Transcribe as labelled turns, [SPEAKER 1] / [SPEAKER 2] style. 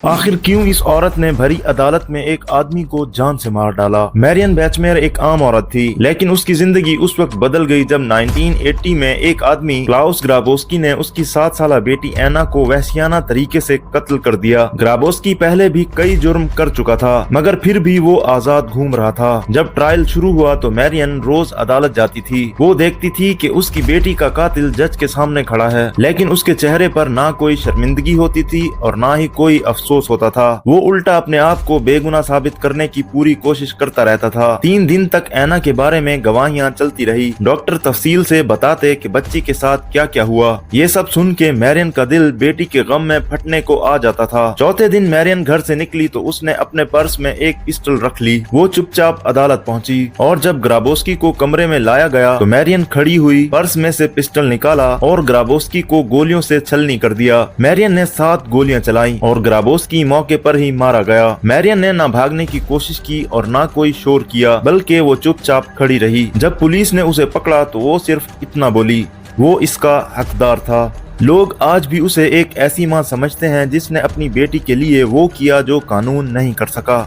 [SPEAKER 1] आखिर क्यों इस औरत ने भरी अदालत में एक आदमी को जान से मार डाला। मैरियन बैचमेयर एक आम औरत थी, लेकिन उसकी जिंदगी उस वक्त बदल गई जब 1980 में एक आदमी क्लाउस ग्राबोस्की ने उसकी 7 साल बेटी एना को वहशियाना तरीके से कत्ल कर दिया। ग्राबोस्की पहले भी कई जुर्म कर चुका था, मगर फिर भी वो आजाद घूम रहा था। जब ट्रायल शुरू हुआ तो मैरियन रोज अदालत जाती थी। वो देखती थी कि उसकी बेटी का कातिल जज के सामने खड़ा है, लेकिन उसके चेहरे पर ना कोई शर्मिंदगी होती थी और ना ही कोई अफसोस होता था। वो उल्टा अपने आप को बेगुनाह साबित करने की पूरी कोशिश करता रहता था। 3 दिन तक एना के बारे में गवाहियां चलती रही। डॉक्टर तफसील से बताते कि बच्ची के साथ क्या क्या हुआ। ये सब सुन के मैरियन का दिल बेटी के गम में फटने को आ जाता था। चौथे दिन मैरियन घर से निकली तो उसने अपने पर्स में एक पिस्टल रख ली। वो चुपचाप अदालत पहुंची और जब ग्राबोस्की को कमरे में लाया गया तो मैरियन खड़ी हुई, पर्स में से पिस्टल निकाला और ग्राबोस्की को गोलियों से छलनी कर दिया। मैरियन ने 7 गोलियां चलाई और ग्राबोस्की मौके पर ही मारा गया। मैरियन ने ना भागने की कोशिश की और ना कोई शोर किया, बल्कि वो चुपचाप खड़ी रही। जब पुलिस ने उसे पकड़ा तो वो सिर्फ इतना बोली, वो इसका हकदार था। लोग आज भी उसे एक ऐसी मां समझते हैं जिसने अपनी बेटी के लिए वो किया जो कानून नहीं कर सका।